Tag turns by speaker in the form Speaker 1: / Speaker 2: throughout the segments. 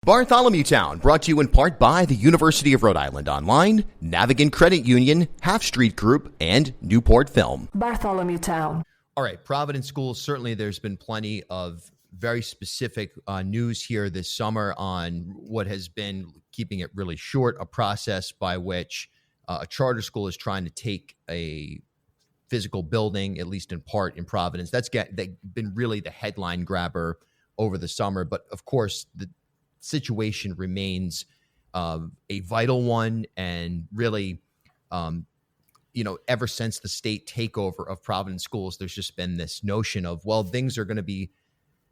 Speaker 1: Bartholomew Town, brought to you in part by the University of Rhode Island Online, Navigant Credit Union, Half Street Group, and Newport Film.
Speaker 2: Bartholomew Town.
Speaker 1: All right, Providence schools, certainly there's been plenty of very specific news here this summer on what has been, keeping it really short, a process by which a charter school is trying to take a physical building, at least in part, in Providence. That's been really the headline grabber over the summer. But of course, the situation remains a vital one, and really, ever since the state takeover of Providence schools, there's just been this notion of, well, things are going to be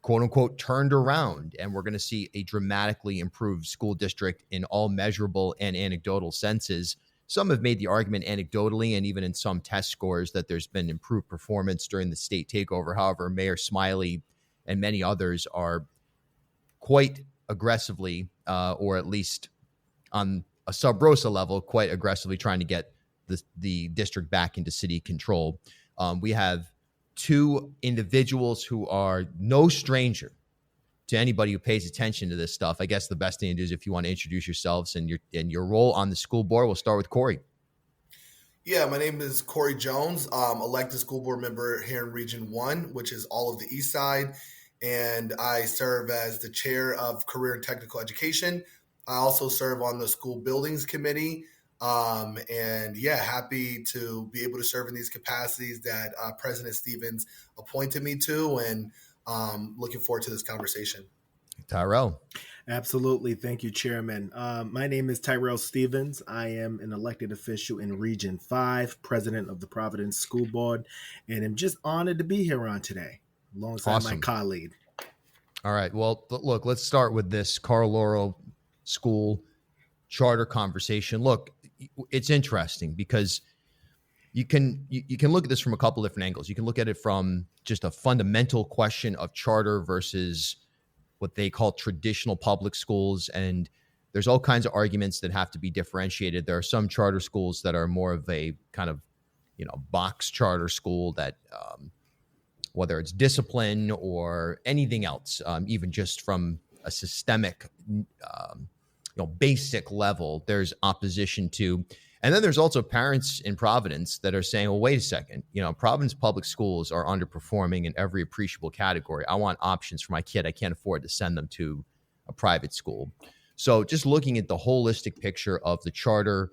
Speaker 1: quote unquote turned around, and we're going to see a dramatically improved school district in all measurable and anecdotal senses. Some have made the argument anecdotally and even in some test scores that there's been improved performance during the state takeover. However, Mayor Smiley and many others are quite aggressively, or at least on a sub rosa level, quite aggressively trying to get the district back into city control. We have two individuals who are no stranger to anybody who pays attention to this stuff. I guess the best thing to do is if you want to introduce yourselves and your role on the school board. We'll start with Corey.
Speaker 3: Yeah, my name is Corey Jones, elected school board member here in Region 1, which is all of the East Side. And I serve as the chair of Career and Technical Education. I also serve on the School Buildings Committee. Happy to be able to serve in these capacities that President Stevens appointed me to, and looking forward to this conversation.
Speaker 1: Tyrell.
Speaker 4: Absolutely. Thank you, Chairman. My name is Tyrell Stevens. I am an elected official in Region 5, president of the Providence School Board, and I'm just honored to be here on today alongside my colleague.
Speaker 1: All right. Well, look, let's start with this Carl Lauro School charter conversation. Look, it's interesting because you can look at this from a couple different angles. You can look at it from just a fundamental question of charter versus what they call traditional public schools. And there's all kinds of arguments that have to be differentiated. There are some charter schools that are more of a kind of, box charter school that, whether it's discipline or anything else, even just from a systemic, basic level, there's opposition to. And then there's also parents in Providence that are saying, well, wait a second, Providence public schools are underperforming in every appreciable category. I want options for my kid. I can't afford to send them to a private school. So just looking at the holistic picture of the charter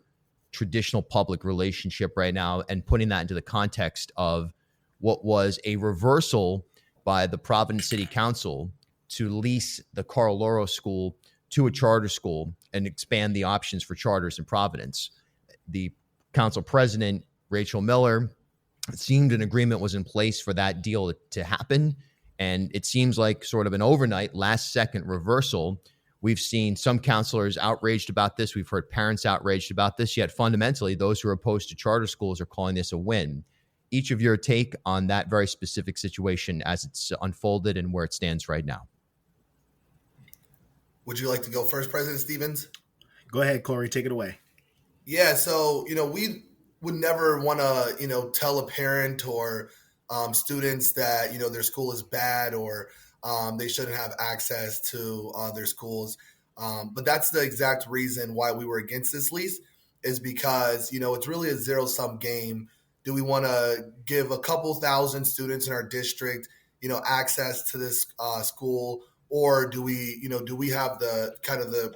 Speaker 1: traditional public relationship right now and putting that into the context of what was a reversal by the Providence City Council to lease the Carl Lauro School to a charter school and expand the options for charters in Providence. The council president, Rachel Miller, it seemed an agreement was in place for that deal to happen. And it seems like sort of an overnight, last second reversal. We've seen some counselors outraged about this. We've heard parents outraged about this. Yet fundamentally, those who are opposed to charter schools are calling this a win. Each of your take on that very specific situation as it's unfolded and where it stands right now.
Speaker 3: Would you like to go first, President Stevens?
Speaker 4: Go ahead, Corey. Take it away.
Speaker 3: Yeah, so, we would never want to, tell a parent or students that, their school is bad or they shouldn't have access to their schools. But that's the exact reason why we were against this lease, is because, it's really a zero-sum game. Do we want to give a couple thousand students in our district, access to this school, or do we have the kind of the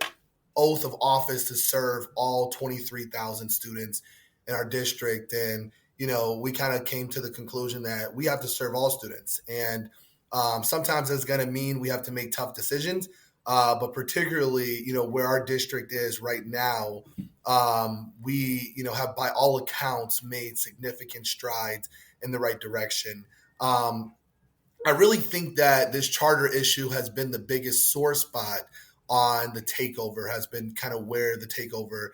Speaker 3: oath of office to serve all 23,000 students in our district? And, we kind of came to the conclusion that we have to serve all students. And sometimes that's going to mean we have to make tough decisions. But particularly, where our district is right now, we, have by all accounts made significant strides in the right direction. I really think that this charter issue has been the biggest sore spot on the takeover, has been kind of where the takeover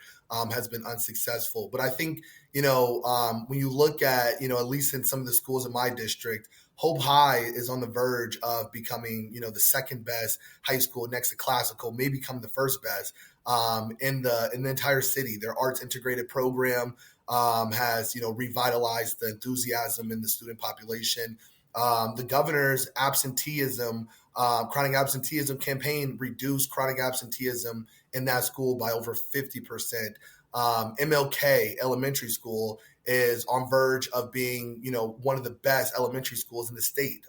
Speaker 3: has been unsuccessful. But I think, when you look at, at least in some of the schools in my district, Hope High is on the verge of becoming, the second best high school next to Classical, may become the first best in the entire city. Their arts integrated program has, revitalized the enthusiasm in the student population. The governor's absenteeism chronic absenteeism campaign reduced chronic absenteeism in that school by over 50%. MLK Elementary School is on verge of being, one of the best elementary schools in the state.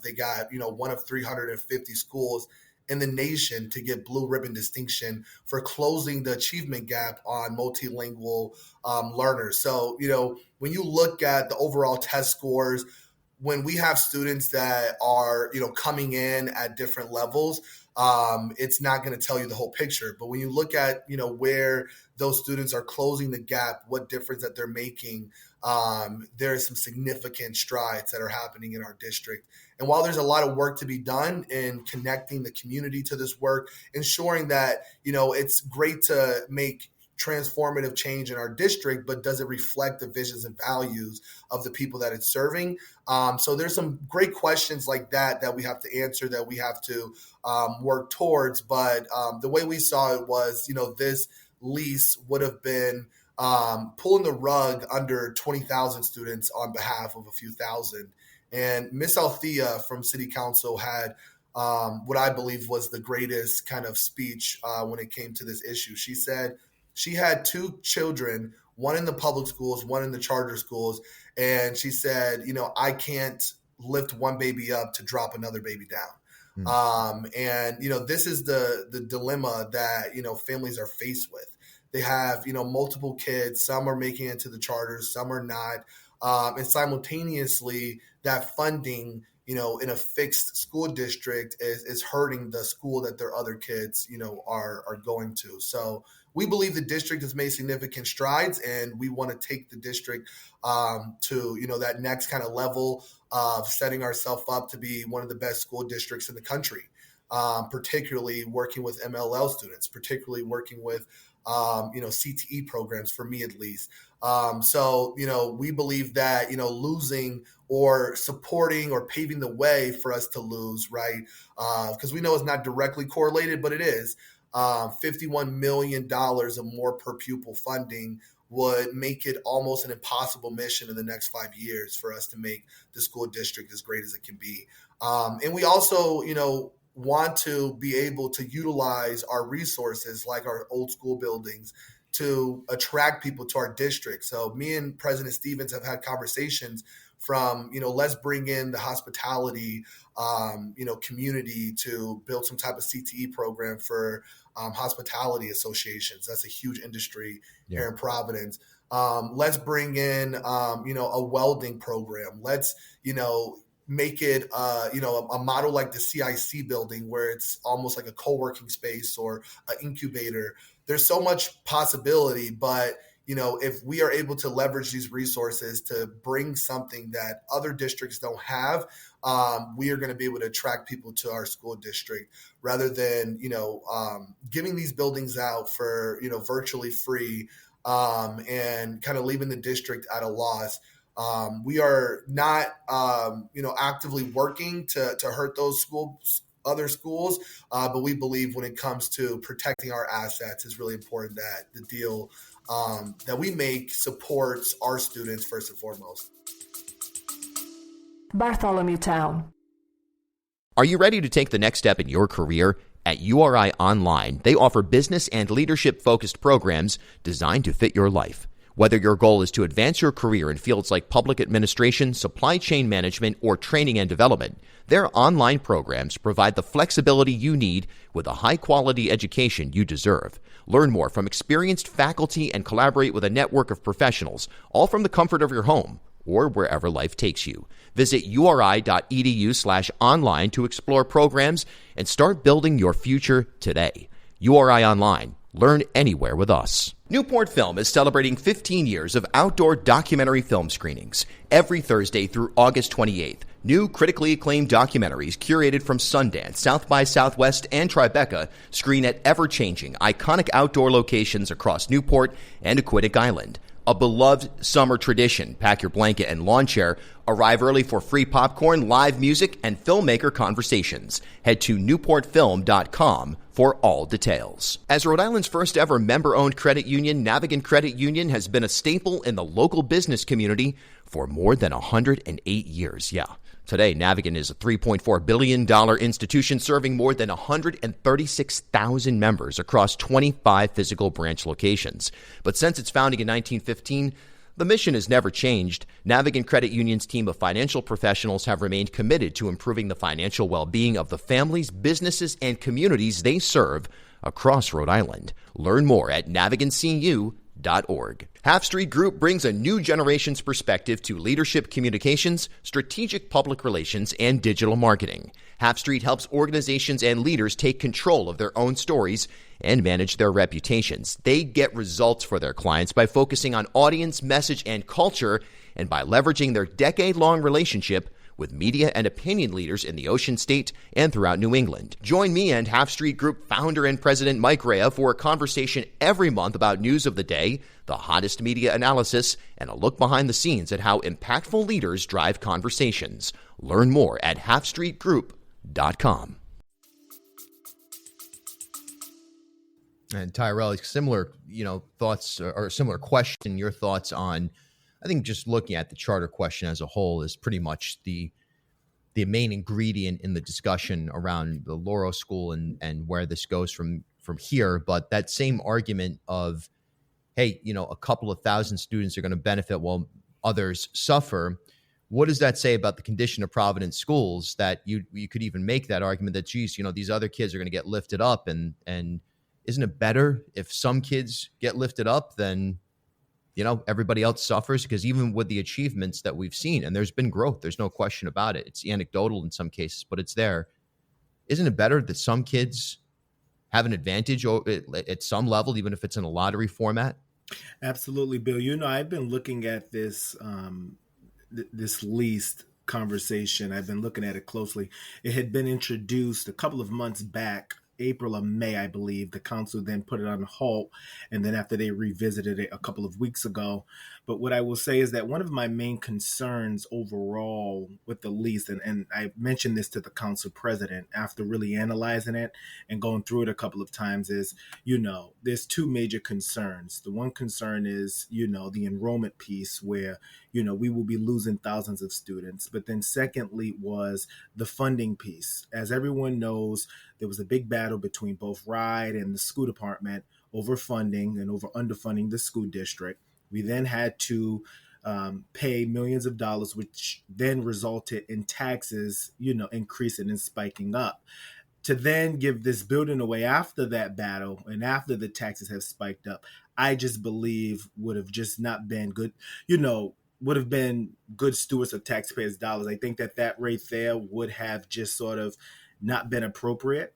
Speaker 3: They got, one of 350 schools in the nation to get blue ribbon distinction for closing the achievement gap on multilingual learners. So, when you look at the overall test scores, when we have students that are, coming in at different levels, it's not going to tell you the whole picture. But when you look at, where those students are closing the gap, what difference that they're making, there is some significant strides that are happening in our district. And while there's a lot of work to be done in connecting the community to this work, ensuring that, it's great to make transformative change in our district, but does it reflect the visions and values of the people that it's serving? So there's some great questions like that we have to answer, that we have to work towards. But the way we saw it was, this lease would have been pulling the rug under 20,000 students on behalf of a few thousand. And Miss Althea from City Council had what I believe was the greatest kind of speech when it came to this issue. She said she had two children, one in the public schools, one in the charter schools. And she said, I can't lift one baby up to drop another baby down. And this is the dilemma that, families are faced with. They have, multiple kids. Some are making it to the charters, some are not. And simultaneously, that funding, in a fixed school district is hurting the school that their other kids, are going to. So we believe the district has made significant strides, and we want to take the district to, that next kind of level of setting ourselves up to be one of the best school districts in the country, particularly working with MLL students, particularly working with, CTE programs, for me at least. So, we believe that, losing or supporting or paving the way for us to lose, right? Because we know it's not directly correlated, but it is. $51 million of more per pupil funding would make it almost an impossible mission in the next 5 years for us to make the school district as great as it can be. And we also, want to be able to utilize our resources like our old school buildings to attract people to our district. So me and President Stevens have had conversations from, let's bring in the hospitality, community to build some type of CTE program for hospitality associations. That's a huge industry here in Providence. Let's bring in, a welding program. Let's, make it, a model like the CIC building where it's almost like a co-working space or an incubator. There's so much possibility, but if we are able to leverage these resources to bring something that other districts don't have, we are going to be able to attract people to our school district rather than, giving these buildings out for, virtually free and kind of leaving the district at a loss. We are not, actively working to hurt those other schools, but we believe when it comes to protecting our assets, it's really important that the deal that we make supports our students first and foremost.
Speaker 2: Bartholomew Town.
Speaker 1: Are you ready to take the next step in your career? At URI Online, they offer business and leadership-focused programs designed to fit your life. Whether your goal is to advance your career in fields like public administration, supply chain management, or training and development, their online programs provide the flexibility you need with a high-quality education you deserve. Learn more from experienced faculty and collaborate with a network of professionals, all from the comfort of your home or wherever life takes you. Visit uri.edu/online to explore programs and start building your future today. URI Online. Learn anywhere with us. Newport Film is celebrating 15 years of outdoor documentary film screenings every Thursday through August 28th. New critically acclaimed documentaries curated from Sundance, South by Southwest, and Tribeca screen at ever-changing, iconic outdoor locations across Newport and Aquidneck Island. A beloved summer tradition. Pack your blanket and lawn chair. Arrive early for free popcorn, live music, and filmmaker conversations. Head to newportfilm.com for all details. As Rhode Island's first ever member-owned credit union, Navigant Credit Union has been a staple in the local business community for more than 108 years. Yeah, today. Navigant is a $3.4 billion institution serving more than 136,000 members across 25 physical branch locations. But since its founding in 1915, the mission has never changed. Navigant Credit Union's team of financial professionals have remained committed to improving the financial well-being of the families, businesses, and communities they serve across Rhode Island. Learn more at navigantcu.org. Half Street Group brings a new generation's perspective to leadership communications, strategic public relations, and digital marketing. Half Street helps organizations and leaders take control of their own stories and manage their reputations. They get results for their clients by focusing on audience, message, and culture, and by leveraging their decade-long relationship with media and opinion leaders in the Ocean State and throughout New England. Join me and Half Street Group founder and president Mike Rea for a conversation every month about news of the day, the hottest media analysis, and a look behind the scenes at how impactful leaders drive conversations. Learn more at halfstreetgroup.com. And Tyrell, similar, thoughts or similar question, your thoughts on, I think just looking at the charter question as a whole is pretty much the main ingredient in the discussion around the Laurel School and where this goes from here. But that same argument of, hey, a couple of thousand students are going to benefit while others suffer. What does that say about the condition of Providence schools that you could even make that argument that, geez, these other kids are going to get lifted up and isn't it better if some kids get lifted up than, everybody else suffers? Because even with the achievements that we've seen, and there's been growth, there's no question about it. It's anecdotal in some cases, but it's there. Isn't it better that some kids have an advantage at some level, even if it's in a lottery format?
Speaker 4: Absolutely, Bill. I've been looking at this this lease conversation. I've been looking at it closely. It had been introduced a couple of months back, April or May, I believe. The council then put it on halt, and then after they revisited it a couple of weeks ago. But what I will say is that one of my main concerns overall with the lease, and I mentioned this to the council president after really analyzing it and going through it a couple of times, is, there's two major concerns. The one concern is, the enrollment piece where, we will be losing thousands of students. But then secondly was the funding piece. As everyone knows, there was a big battle between both RIDE and the school department over funding and over underfunding the school district. We then had to pay millions of dollars, which then resulted in taxes, increasing and spiking up. To then give this building away after that battle and after the taxes have spiked up, I just believe would have just not been good, would have been good stewards of taxpayers' dollars. I think that right there would have just sort of not been appropriate.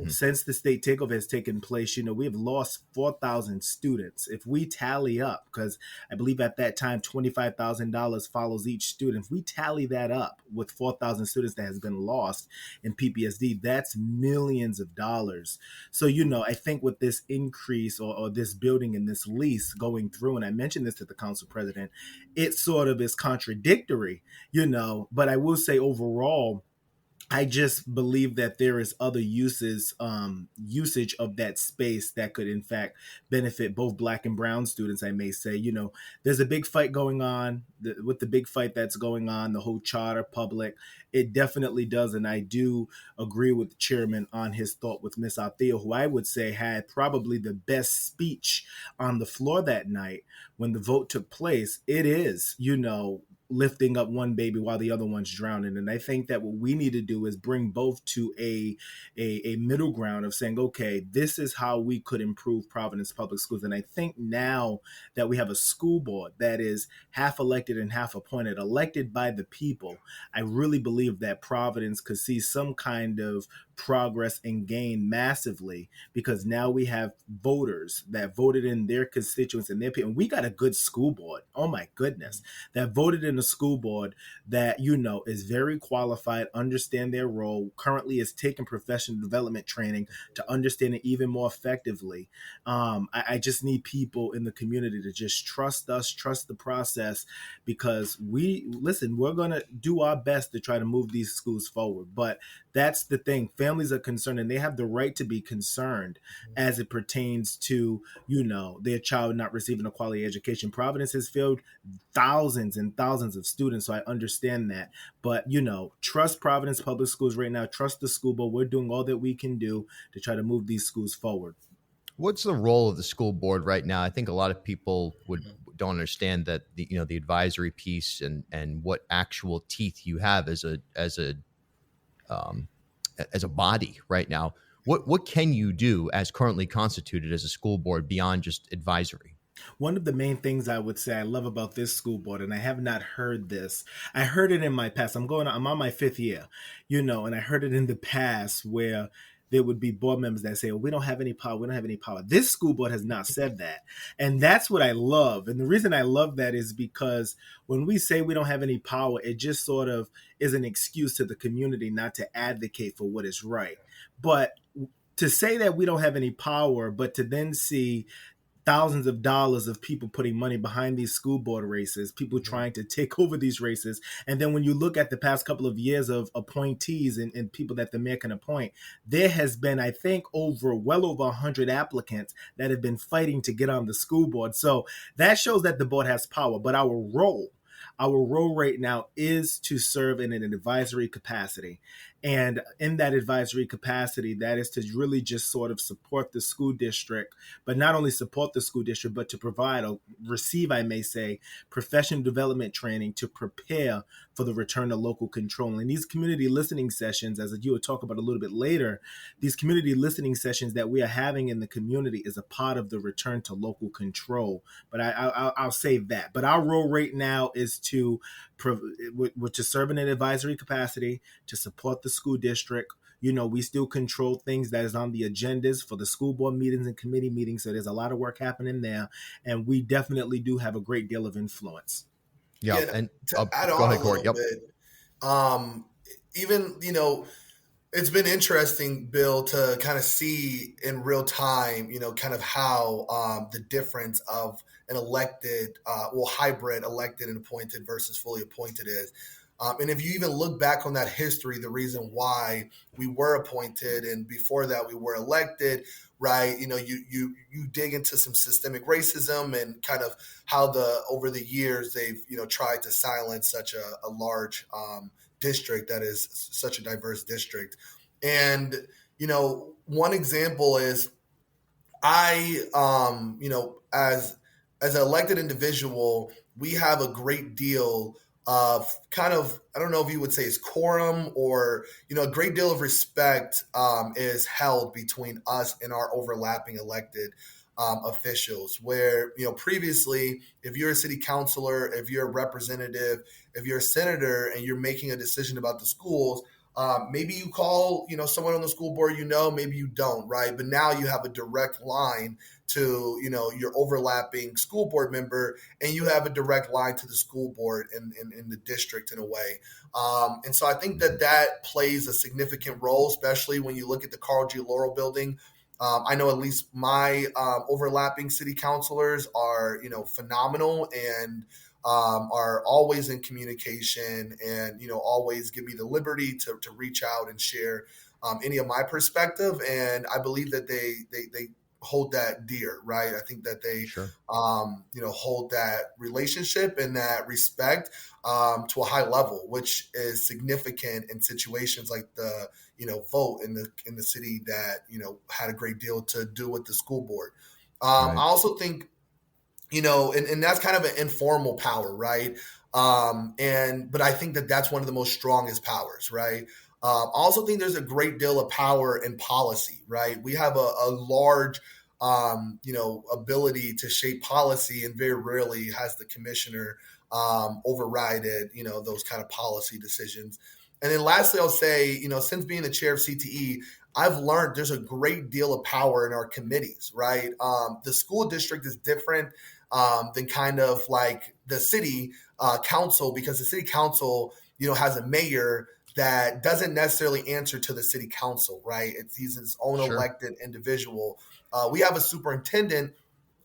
Speaker 4: Since the state takeover has taken place, we have lost 4,000 students. If we tally up, because I believe at that time, $25,000 follows each student. If we tally that up with 4,000 students that has been lost in PPSD, that's millions of dollars. So, I think with this increase or this building and this lease going through, and I mentioned this to the council president, it sort of is contradictory, but I will say overall, I just believe that there is other usage of that space that could, in fact, benefit both Black and brown students, I may say. There's a big fight going on. With the big fight that's going on, the whole charter public, it definitely does. And I do agree with the chairman on his thought with Miss Althea, who I would say had probably the best speech on the floor that night when the vote took place. It is, lifting up one baby while the other one's drowning. And I think that what we need to do is bring both to a middle ground of saying, okay, this is how we could improve Providence Public Schools. And I think now that we have a school board that is half elected and half appointed, elected by the people, I really believe that Providence could see some kind of progress and gain massively, because now we have voters that voted in their constituents and their people. And we got a good school board. Oh my goodness, that voted in a school board that, is very qualified, understand their role, currently is taking professional development training to understand it even more effectively. I just need people in the community to just trust us, trust the process, because we're going to do our best to try to move these schools forward. But that's the thing. Families are concerned, and they have the right to be concerned as it pertains to, their child not receiving a quality education. Providence has failed thousands and thousands thousands of students, so I understand that. But, trust Providence Public Schools right now. Trust the school board. We're doing all that we can do to try to move these schools forward.
Speaker 1: What's the role of the school board right now? I think a lot of people don't understand that the advisory piece and what actual teeth you have um, as a body right now. What can you do as currently constituted as a school board beyond just advisory?
Speaker 4: One of the main things I would say I love about this school board, and I have not heard this. I heard it in my past. I'm on my 5th year, and I heard it in the past where there would be board members that say, well, we don't have any power. We don't have any power. This school board has not said that. And that's what I love. And the reason I love that is because when we say we don't have any power, it just sort of is an excuse to the community not to advocate for what is right. But to say that we don't have any power, but to then see thousands of dollars of people putting money behind these school board races, people trying to take over these races. And then when you look at the past couple of years of appointees and people that the mayor can appoint, there has been, I think, well over 100 applicants that have been fighting to get on the school board. So that shows that the board has power. But our role right now is to serve in an advisory capacity. And in that advisory capacity, that is to really just sort of support the school district, but not only support the school district, but to provide or receive, I may say, professional development training to prepare for the return to local control. And these community listening sessions, as you will talk about a little bit later, these community listening sessions that we are having in the community is a part of the return to local control. But I'll save that. But our role right now is to serve in an advisory capacity, to support the school district. We still control things that is on the agendas for the school board meetings and committee meetings. So there's a lot of work happening there. And we definitely do have a great deal of influence.
Speaker 1: Yeah.
Speaker 3: And to add on a little bit, even, it's been interesting, Bill, to kind of see in real time, kind of how the difference of an elected, hybrid elected and appointed versus fully appointed is. And if you even look back on that history, the reason why we were appointed and before that we were elected, right? You dig into some systemic racism and kind of how over the years they've tried to silence such a large district that is such a diverse district. And one example is as an elected individual, we have a great deal of kind of, I don't know if you would say it's quorum or, a great deal of respect is held between us and our overlapping elected officials where, previously, if you're a city councilor, if you're a representative, if you're a senator and you're making a decision about the schools, maybe you call, someone on the school board, maybe you don't, right? But now you have a direct line to, your overlapping school board member, and you have a direct line to the school board in the district in a way. And so I think that plays a significant role, especially when you look at the Carl G. Laurel building. I know at least my overlapping city councilors are, phenomenal and are always in communication and, always give me the liberty to reach out and share any of my perspective. And I believe that they hold that dear, right? I think that they, hold that relationship and that respect to a high level, which is significant in situations like the, vote in the city that, had a great deal to do with the school board. I also think, and that's kind of an informal power, right? But I think that's one of the most strongest powers, right? I also think there's a great deal of power in policy, right? We have a large, ability to shape policy, and very rarely has the commissioner overrided, those kind of policy decisions. And then lastly, I'll say, since being the chair of CTE, I've learned there's a great deal of power in our committees, right? The school district is different than kind of like the city council, because the city council, has a mayor that doesn't necessarily answer to the city council, right? He's his own elected individual. We have a superintendent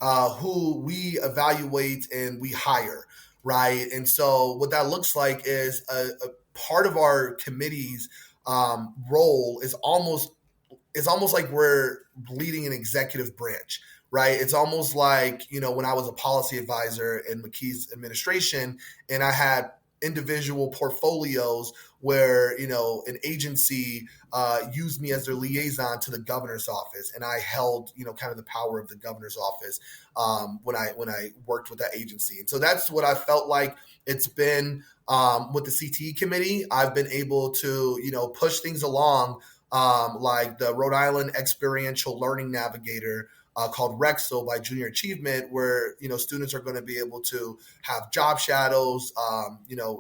Speaker 3: who we evaluate and we hire, right? And so what that looks like is a part of our committee's role is almost like we're leading an executive branch, right? It's almost like, when I was a policy advisor in McKee's administration and I had individual portfolios where, an agency used me as their liaison to the governor's office, and I held, kind of the power of the governor's office when I worked with that agency. And so that's what I felt like it's been with the CTE committee. I've been able to, push things along, like the Rhode Island Experiential Learning Navigator called Rexel by Junior Achievement, where students are going to be able to have job shadows,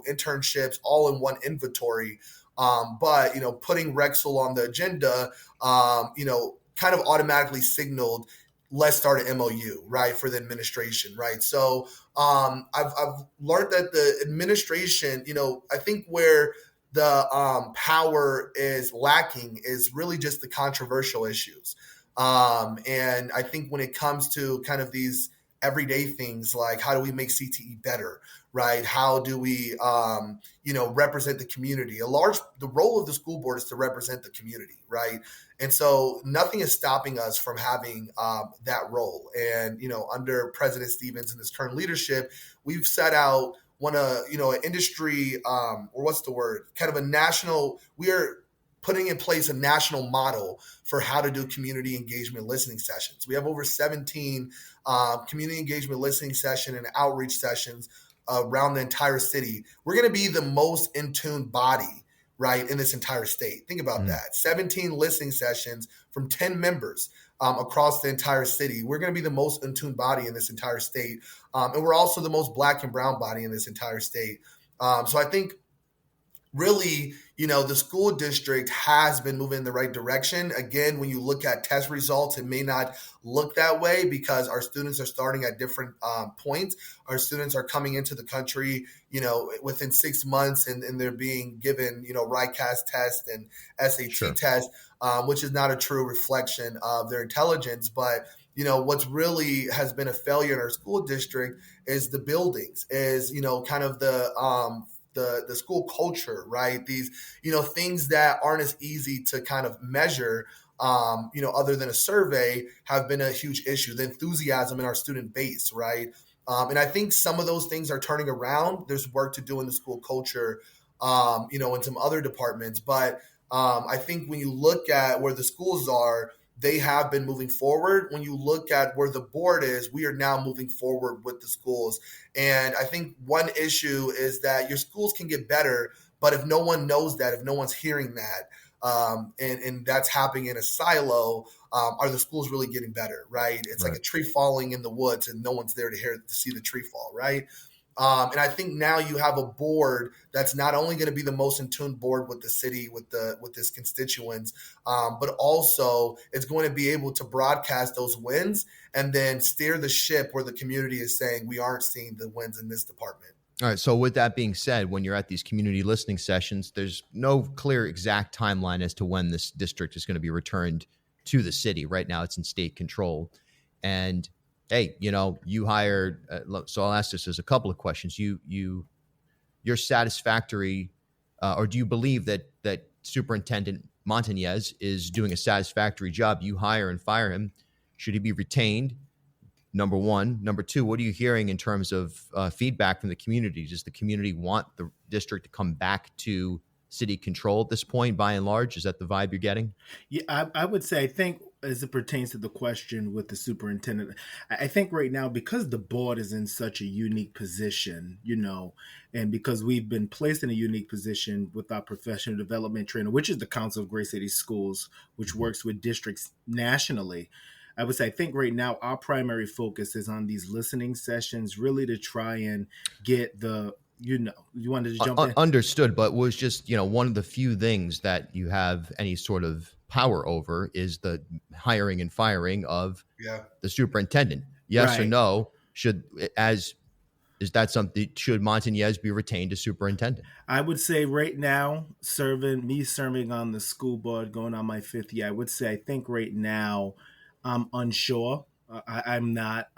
Speaker 3: internships, all in one inventory. But putting Rexel on the agenda, kind of automatically signaled, let's start an MOU, right, for the administration, right? So I've learned that the administration, I think where the power is lacking is really just the controversial issues. And I think when it comes to kind of these everyday things, like how do we make CTE better, right? How do we, represent the community? The role of the school board is to represent the community, right? And so nothing is stopping us from having that role. And, under President Stevens and his current leadership, we've set out an industry, or what's the word? Kind of a national, we are putting in place a national model for how to do community engagement listening sessions. We have over 17 community engagement listening session and outreach sessions around the entire city. We're going to be the most in tune body, right, in this entire state. Think about that. 17 listening sessions from 10 members across the entire city. We're going to be the most in tune body in this entire state. And we're also the most Black and brown body in this entire state. So I think really, the school district has been moving in the right direction. Again, when you look at test results, it may not look that way because our students are starting at different points. Our students are coming into the country, within 6 months, and they're being given, RICAS test and SAT test, which is not a true reflection of their intelligence. But what's really has been a failure in our school district is the buildings, is, kind of the school culture, right? These, things that aren't as easy to kind of measure, other than a survey, have been a huge issue. The enthusiasm in our student base, right? And I think some of those things are turning around. There's work to do in the school culture, in some other departments. But I think when you look at where the schools are, they have been moving forward. When you look at where the board is, we are now moving forward with the schools. And I think one issue is that your schools can get better, but if no one knows that, if no one's hearing that, and that's happening in a silo, are the schools really getting better, right? It's like a tree falling in the woods and no one's there to see the tree fall, right? And I think now you have a board that's not only going to be the most in tune board with the city, with its constituents, but also it's going to be able to broadcast those wins and then steer the ship where the community is saying we aren't seeing the wins in this department.
Speaker 1: All right. So with that being said, when you're at these community listening sessions, there's no clear exact timeline as to when this district is going to be returned to the city. Right now, it's in state control. And hey, you hired. So I'll ask this as a couple of questions. You're satisfactory, or do you believe that Superintendent Montañez is doing a satisfactory job? You hire and fire him. Should he be retained? Number one. Number two, what are you hearing in terms of feedback from the community? Does the community want the district to come back to city control at this point, by and large? Is that the vibe you're getting?
Speaker 4: Yeah, I would say, I think as it pertains to the question with the superintendent, I think right now, because the board is in such a unique position, and because we've been placed in a unique position with our professional development trainer, which is the Council of Great City Schools, which works with districts nationally, I would say, I think right now our primary focus is on these listening sessions, really to try and get you wanted to jump in?
Speaker 1: Understood, but was just, one of the few things that you have any sort of power over is the hiring and firing of the superintendent. Yes or no? Is that something, should Montañez be retained as superintendent?
Speaker 4: I would say right now, serving on the school board, going on my 5th year, I would say, I think right now I'm unsure. I'm not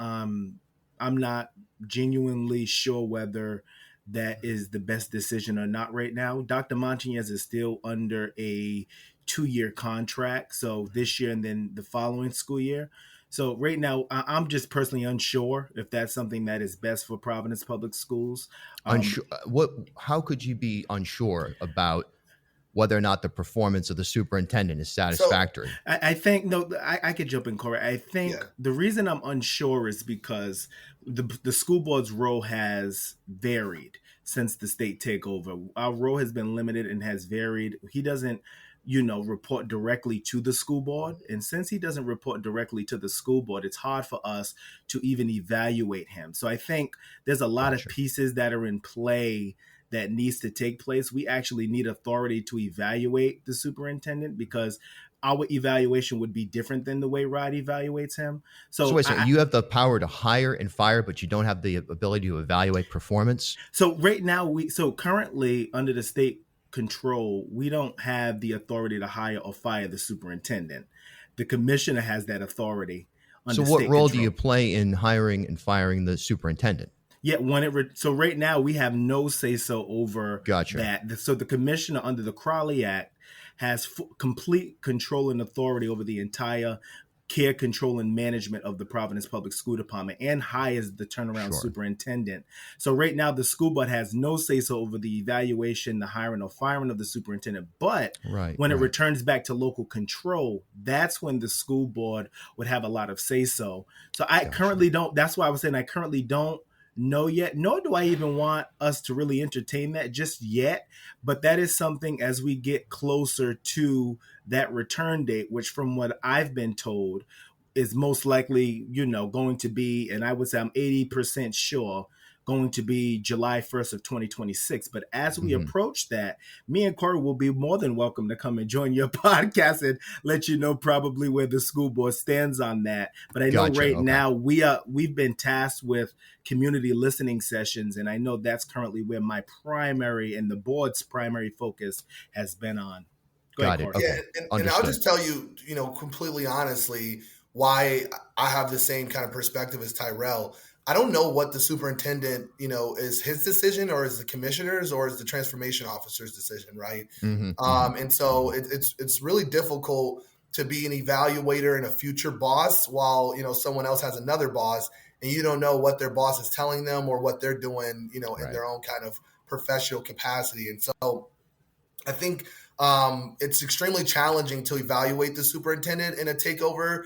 Speaker 4: genuinely sure whether that is the best decision or not right now. Dr. Montañez is still under a 2-year contract, so this year and then the following school year. So right now, I'm just personally unsure if that's something that is best for Providence Public Schools.
Speaker 1: Unsure. How could you be unsure about whether or not the performance of the superintendent is
Speaker 3: So
Speaker 1: satisfactory?
Speaker 4: I think no, I could jump in, Corey. I think
Speaker 3: yeah.
Speaker 4: the reason I'm unsure is because the school board's role has varied since the state takeover. Our role has been limited and has varied. He doesn't, report directly to the school board, and since he doesn't report directly to the school board, it's hard for us to even evaluate him. So I think there's a lot of
Speaker 1: Gotcha.
Speaker 4: pieces that are in play that needs to take place. We actually need authority to evaluate the superintendent because our evaluation would be different than the way Rod evaluates him.
Speaker 1: So
Speaker 4: So
Speaker 1: wait a second. You have the power to hire and fire, but you don't have the ability to evaluate performance?
Speaker 4: so right now currently under the state control, we don't have the authority to hire or fire the superintendent. The commissioner has that authority
Speaker 1: So
Speaker 4: under
Speaker 1: what
Speaker 4: state
Speaker 1: role do
Speaker 4: control.
Speaker 1: you play in hiring and firing the superintendent?
Speaker 4: Yeah, so right now we have no say so over
Speaker 1: Gotcha.
Speaker 4: that. So the commissioner under the Crowley Act has complete control and authority over the entire care, control, and management of the Providence Public School Department and hires the turnaround
Speaker 1: Sure.
Speaker 4: superintendent. So right now the school board has no say so over the evaluation, the hiring or firing of the superintendent. But when it returns back to local control, that's when the school board would have a lot of say so. So I currently don't. That's why I was saying I currently don't know yet, nor do I even want us to really entertain that just yet. But that is something as we get closer to that return date, which from what I've been told is most likely, going to be, and I would say I'm 80% sure, going to be July 1st of 2026. But as we approach that, me and Corey will be more than welcome to come and join your podcast and let you know probably where the school board stands on that. But I know now we've been tasked with community listening sessions, and I know that's currently where my primary and the board's primary focus has been on.
Speaker 1: Got it. Okay.
Speaker 3: Yeah, and I'll just tell you, completely honestly, why I have the same kind of perspective as Tyrell. I don't know what the superintendent, is his decision or is the commissioner's or is the transformation officer's decision, right? And so it's really difficult to be an evaluator and a future boss while, someone else has another boss and you don't know what their boss is telling them or what they're doing, in their own kind of professional capacity. And so I think it's extremely challenging to evaluate the superintendent in a takeover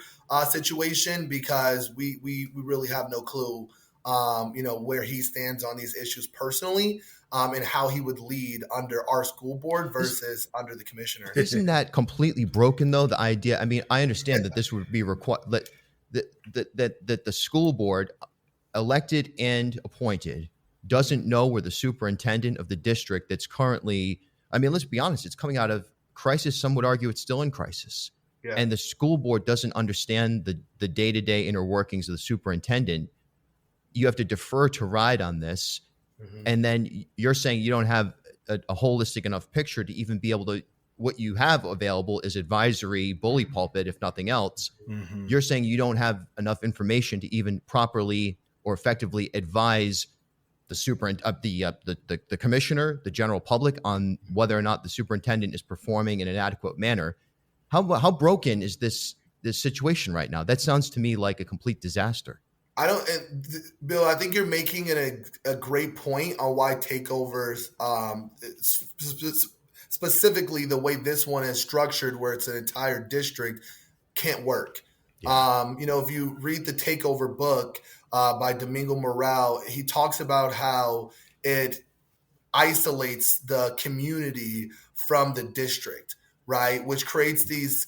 Speaker 3: situation because we really have no clue, where he stands on these issues personally and how he would lead under our school board versus under the commissioner.
Speaker 1: Isn't that completely broken, though? The idea, I mean, I understand that this would be required, that the school board, elected and appointed, doesn't know where the superintendent of the district that's currently, I mean, let's be honest, it's coming out of crisis. Some would argue it's still in crisis. Yeah. And the school board doesn't understand the day-to-day inner workings of the superintendent. You have to defer to RIDE on this. And then you're saying you don't have a holistic enough picture to even be able to, what you have available is advisory bully pulpit, if nothing else. You're saying you don't have enough information to even properly or effectively advise the commissioner, the general public, on whether or not the superintendent is performing in an adequate manner. How broken is this situation right now? That sounds to me like a complete disaster.
Speaker 3: Bill, I think you're making a great point on why takeovers, specifically the way this one is structured, where it's an entire district, can't work. Yeah. If you read the takeover book by Domingo Morale, he talks about how it isolates the community from the district, right? Which creates these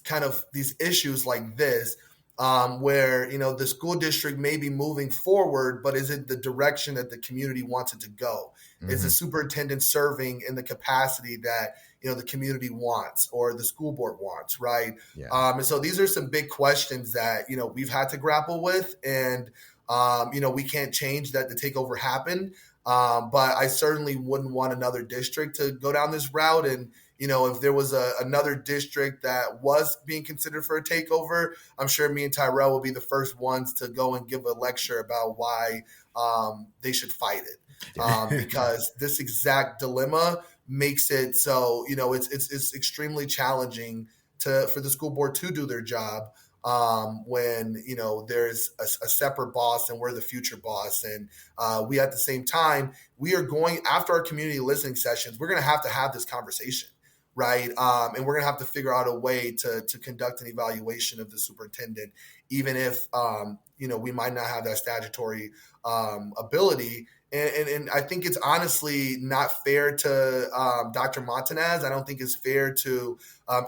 Speaker 3: issues like this, where, the school district may be moving forward, but is it the direction that the community wants it to go? Is the superintendent serving in the capacity that, the community wants or the school board wants, right? Yeah. And so these are some big questions that, we've had to grapple with. And, we can't change that the takeover happened. But I certainly wouldn't want another district to go down this route. And, if there was another district that was being considered for a takeover, I'm sure me and Tyrell will be the first ones to go and give a lecture about why they should fight it. Because this exact dilemma makes it so, it's extremely challenging for the school board to do their job. when, there's a separate boss and we're the future boss. And we, at the same time, we are going after our community listening sessions. We're going to have this conversation, right? And we're going to have to figure out a way to conduct an evaluation of the superintendent, even if, we might not have that statutory ability. And I think it's honestly not fair to Dr. Montanez. I don't think it's fair to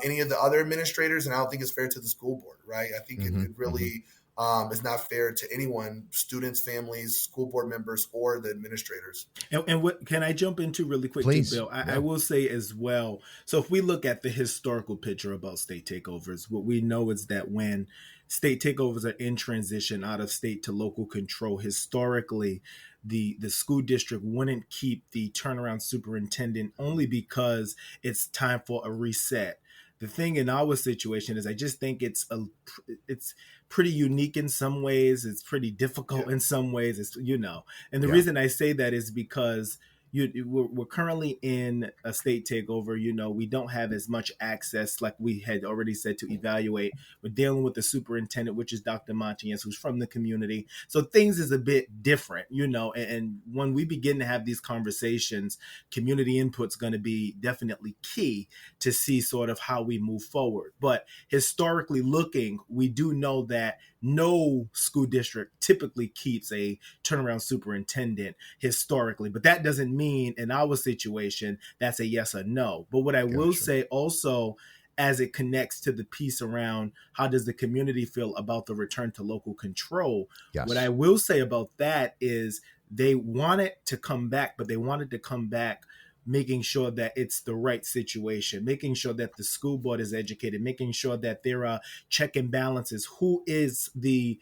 Speaker 3: any of the other administrators, and I don't think it's fair to the school board, right? I think it really is not fair to anyone, students, families, school board members, or the administrators.
Speaker 4: And what can I jump into really quick, too, Bill? I will say as well. So if we look at the historical picture about state takeovers, what we know is that when state takeovers are in transition out of state to local control, historically, the school district wouldn't keep the turnaround superintendent only because it's time for a reset. The thing in our situation is I just think it's pretty unique in some ways. It's pretty difficult in some ways. It's, and the reason I say that is because we're currently in a state takeover. We don't have as much access, like we had already said, to evaluate. We're dealing with the superintendent, which is Dr. Montanez, who's from the community. So things is a bit different, and when we begin to have these conversations, community input's going to be definitely key to see sort of how we move forward. But historically looking, we do know that no school district typically keeps a turnaround superintendent historically, but that doesn't mean in our situation that's a yes or no. But what I will say also, as it connects to the piece around how does the community feel about the return to local control, what I will say about that is they want it to come back, but they wanted to come back making sure that it's the right situation, making sure that the school board is educated, making sure that there are check and balances. Who is the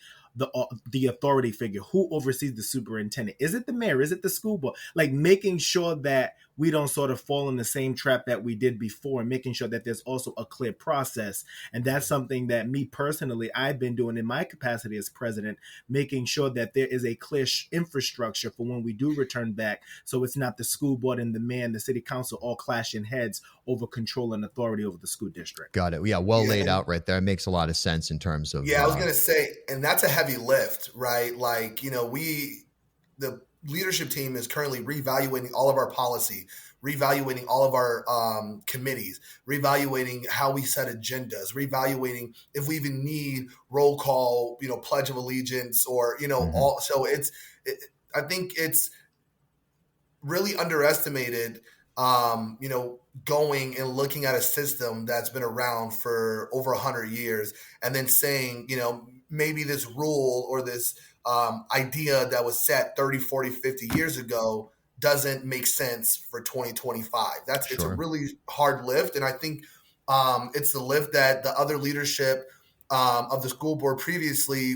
Speaker 4: authority figure? Who oversees the superintendent? Is it the mayor? Is it the school board? Like making sure that we don't sort of fall in the same trap that we did before, and making sure that there's also a clear process. And that's something that me personally, I've been doing in my capacity as president, making sure that there is a clear infrastructure for when we do return back. So it's not the school board and the mayor and the city council all clashing heads over control and authority over the school district.
Speaker 1: Got it. Yeah. Well laid out right there. It makes a lot of sense in terms of.
Speaker 3: Yeah, I was going to say, and that's a heavy lift, right? Like, the leadership team is currently reevaluating all of our policy, reevaluating all of our committees, reevaluating how we set agendas, reevaluating if we even need roll call, pledge of allegiance, or, all. So I think it's really underestimated, going and looking at a system that's been around for over 100 years and then saying, maybe this rule or this idea that was set 30, 40, 50 years ago doesn't make sense for 2025. It's a really hard lift. And I think it's the lift that the other leadership of the school board previously,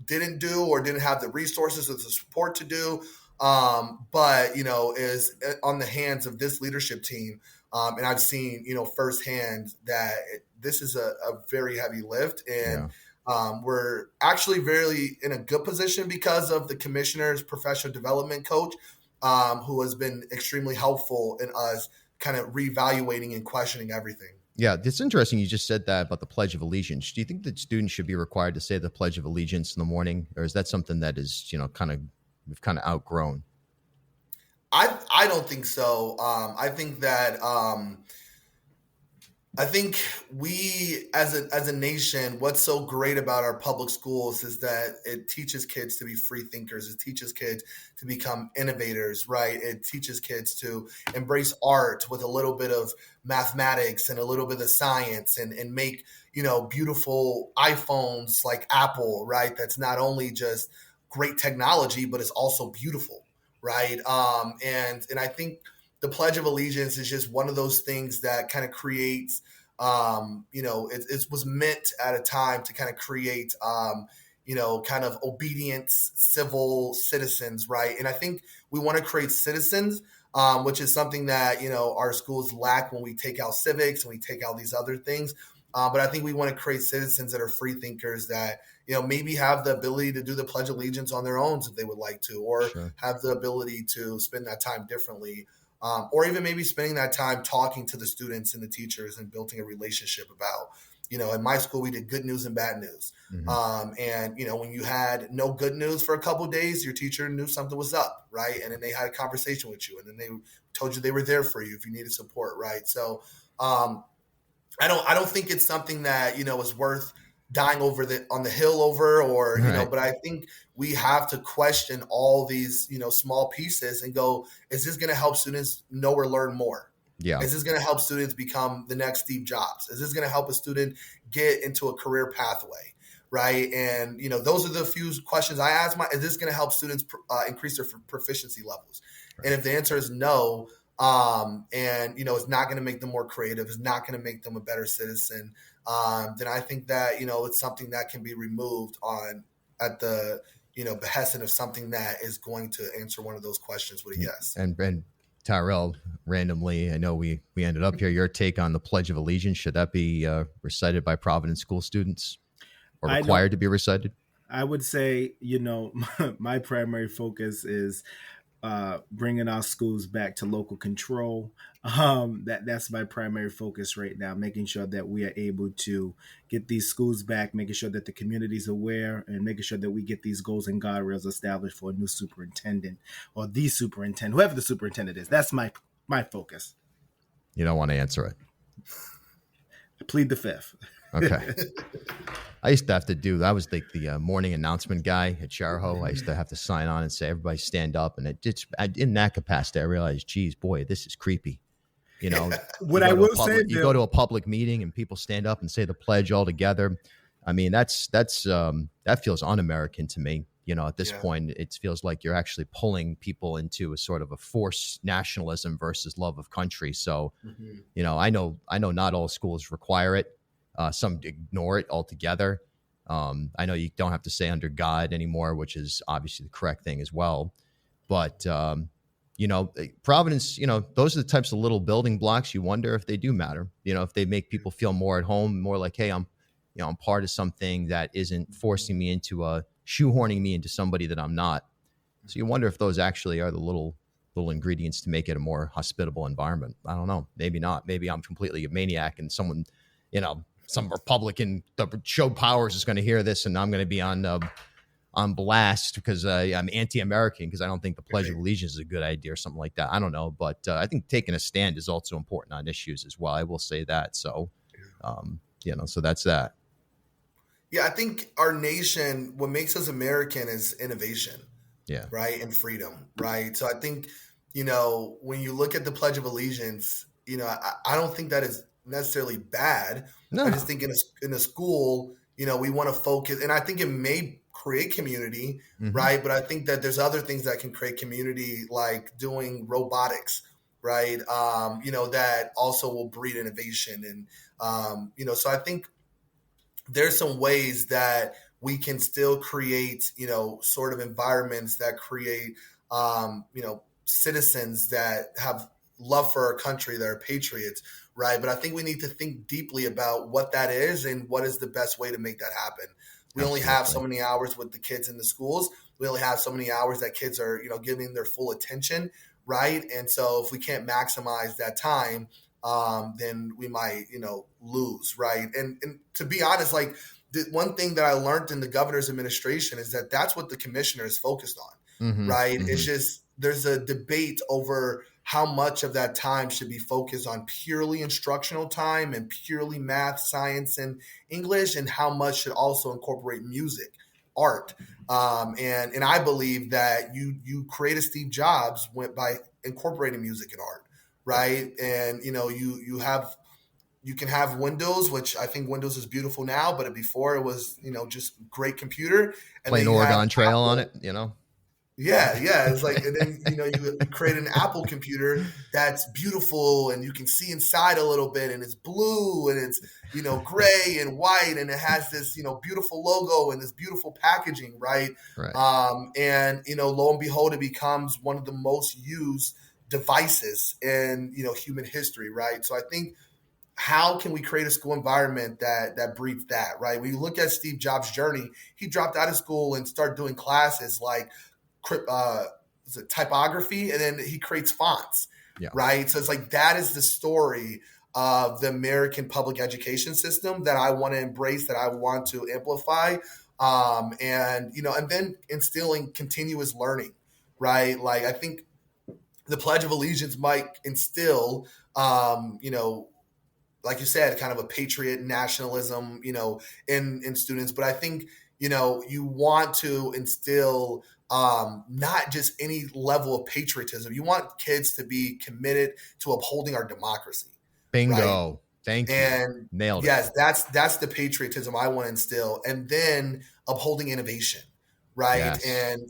Speaker 3: didn't do or didn't have the resources or the support to do. But is on the hands of this leadership team. And I've seen, firsthand that this is a very heavy lift. And we're actually very in a good position because of the commissioner's professional development coach, who has been extremely helpful in us kind of reevaluating and questioning everything.
Speaker 1: Yeah, it's interesting you just said that about the Pledge of Allegiance. Do you think that students should be required to say the Pledge of Allegiance in the morning? Or is that something that is, we've kind of outgrown?
Speaker 3: I don't think so. I think that I think we as a nation, what's so great about our public schools is that it teaches kids to be free thinkers. It teaches kids to become innovators, right? It teaches kids to embrace art with a little bit of mathematics and a little bit of science and make, beautiful iPhones like Apple, right? That's not only just great technology, but it's also beautiful, right? And I think the Pledge of Allegiance is just one of those things that kind of creates, it was meant at a time to kind of create, kind of obedience, civil citizens, right? And I think we want to create citizens, which is something that, our schools lack when we take out civics and we take out these other things. But I think we want to create citizens that are free thinkers that, maybe have the ability to do the Pledge of Allegiance on their own if they would like to, or have the ability to spend that time differently. Or even maybe spending that time talking to the students and the teachers and building a relationship about, In my school, we did good news and bad news.
Speaker 1: Mm-hmm.
Speaker 3: And when you had no good news for a couple of days, your teacher knew something was up, right? And then they had a conversation with you, and then they told you they were there for you if you needed support, right? So I don't think it's something that is worth dying on the hill over, or
Speaker 1: Right.
Speaker 3: but I think we have to question all these small pieces and go, is this going to help students know or learn more?
Speaker 1: Yeah.
Speaker 3: Is this going to help students become the next Steve Jobs? Is this going to help a student get into a career pathway? Right. And, those are the few questions I ask is this going to help students increase their proficiency levels? Right. And if the answer is no, and, it's not going to make them more creative, it's not going to make them a better citizen, then I think that, it's something that can be removed at the, behest of something that is going to answer one of those questions with a yes.
Speaker 1: And Tyrell, randomly, I know we ended up here. Your take on the Pledge of Allegiance, should that be recited by Providence school students or required to be recited?
Speaker 4: I would say, my primary focus is bringing our schools back to local control. That's my primary focus right now, making sure that we are able to get these schools back, making sure that the community is aware, and making sure that we get these goals and guardrails established for a new superintendent, or the superintendent, whoever the superintendent is. That's my focus.
Speaker 1: You don't want to answer it.
Speaker 4: I plead the fifth.
Speaker 1: Okay. I used to have to I was like the morning announcement guy at Charahoe. I used to have to sign on and say, everybody stand up. And in that capacity, I realized, geez, boy, this is creepy.
Speaker 4: What I will say,
Speaker 1: you go to a public meeting and people stand up and say the pledge all together. I mean, that feels un-American to me. At this point, it feels like you're actually pulling people into a sort of a forced nationalism versus love of country. So, I know not all schools require it. Some ignore it altogether. I know you don't have to say under God anymore, which is obviously the correct thing as well. But, Providence, those are the types of little building blocks you wonder if they do matter, if they make people feel more at home, more like, hey, I'm part of something that isn't forcing me into shoehorning me into somebody that I'm not. So you wonder if those actually are the little ingredients to make it a more hospitable environment. I don't know. Maybe not. Maybe I'm completely a maniac and someone, some Republican that showed powers is going to hear this and I'm going to be on blast because I'm anti-American because I don't think the Pledge of Allegiance is a good idea or something like that. I don't know. But I think taking a stand is also important on issues as well. I will say that. So, so that's that.
Speaker 3: Yeah, I think our nation, what makes us American is innovation.
Speaker 1: Yeah.
Speaker 3: Right. And freedom. Right. So I think, when you look at the Pledge of Allegiance, I don't think that is necessarily bad.
Speaker 1: No.
Speaker 3: I just think in a school, we want to focus, and I think it may create community, right? But I think that there's other things that can create community, like doing robotics, right? That also will breed innovation. And, so I think there's some ways that we can still create, sort of environments that create, citizens that have love for our country, that are patriots, right? But I think we need to think deeply about what that is and what is the best way to make that happen. We only have so many hours with the kids in the schools. We only have so many hours that kids are, giving their full attention, right? And so if we can't maximize that time, then we might, lose, right? And to be honest, like the one thing that I learned in the governor's administration is that that's what the commissioner is focused on, right? It's just there's a debate over how much of that time should be focused on purely instructional time and purely math, science, and English, and how much should also incorporate music, art. And I believe that you create a Steve Jobs by incorporating music and art, right? And, you can have Windows, which I think Windows is beautiful now, but before it was, just great computer. And
Speaker 1: plain Oregon Trail on it,
Speaker 3: Yeah. It's like, and then, you create an Apple computer that's beautiful and you can see inside a little bit and it's blue and it's, gray and white and it has this, beautiful logo and this beautiful packaging, right? And, lo and behold, it becomes one of the most used devices in, human history, right? So I think, how can we create a school environment that breeds that, right? When you look at Steve Jobs' journey, he dropped out of school and started doing classes like typography, and then he creates fonts, right? So it's like that is the story of the American public education system that I want to embrace, that I want to amplify. And then instilling continuous learning, right? Like, I think the Pledge of Allegiance might instill, like you said, kind of a patriot nationalism, in students. But I think, you want to instill not just any level of patriotism. You want kids to be committed to upholding our democracy.
Speaker 1: Bingo.
Speaker 3: Right?
Speaker 1: Thank you.
Speaker 3: And
Speaker 1: Nailed it.
Speaker 3: yes, that's the patriotism I want to instill. And then upholding innovation, right?
Speaker 1: Yes.
Speaker 3: And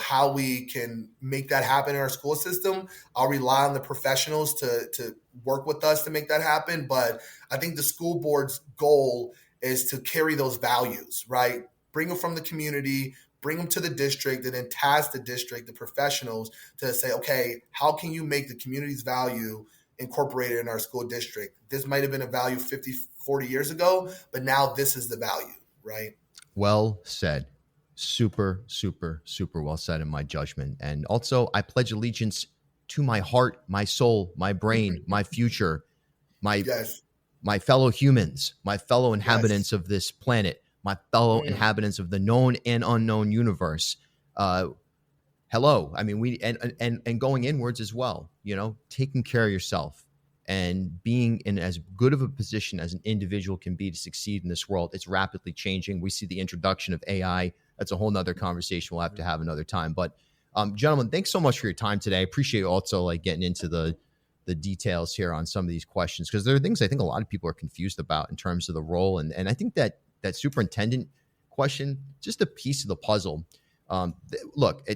Speaker 3: how we can make that happen in our school system. I'll rely on the professionals to work with us to make that happen. But I think the school board's goal is to carry those values, right? Bring them from the community, bring them to the district, and then task the district, the professionals, to say, okay, how can you make the community's value incorporated in our school district? This might have been a value 50, 40 years ago, but now this is the value, right?
Speaker 1: Well said. Super, super, super well said in my judgment. And also, I pledge allegiance to my heart, my soul, my brain, my future, my fellow humans, my fellow inhabitants of this planet, my fellow inhabitants of the known and unknown universe. Hello. I mean, and going inwards as well, taking care of yourself and being in as good of a position as an individual can be to succeed in this world. It's rapidly changing. We see the introduction of AI. That's a whole nother conversation we'll have to have another time. But gentlemen, thanks so much for your time today. I appreciate also getting into the details here on some of these questions, because there are things I think a lot of people are confused about in terms of the role. And I think that superintendent question, just a piece of the puzzle. Look,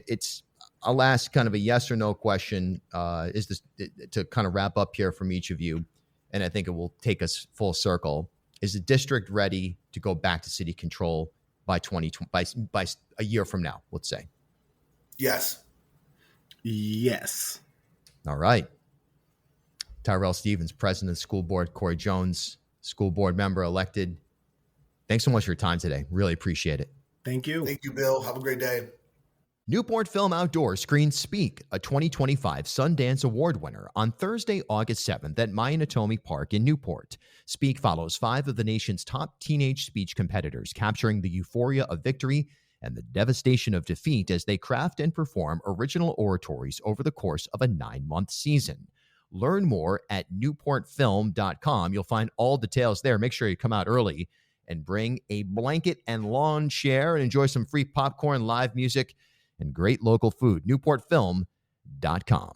Speaker 1: I'll ask kind of a yes or no question to kind of wrap up here from each of you, and I think it will take us full circle. Is the district ready to go back to city control by 2020, by a year from now, let's say?
Speaker 3: Yes.
Speaker 4: Yes.
Speaker 1: All right. Tyrell Stevens, president of the school board. Corey Jones, school board member elected. Thanks so much for your time today. Really appreciate it.
Speaker 4: Thank you.
Speaker 3: Thank you, Bill. Have a great day.
Speaker 1: Newport Film Outdoors screens Speak, a 2025 Sundance Award winner, on Thursday, August 7th at Mayanatomi Park in Newport. Speak follows 5 of the nation's top teenage speech competitors, capturing the euphoria of victory and the devastation of defeat as they craft and perform original oratories over the course of a 9-month season. Learn more at newportfilm.com. You'll find all details there. Make sure you come out early and bring a blanket and lawn chair and enjoy some free popcorn, live music, and great local food. newportfilm.com.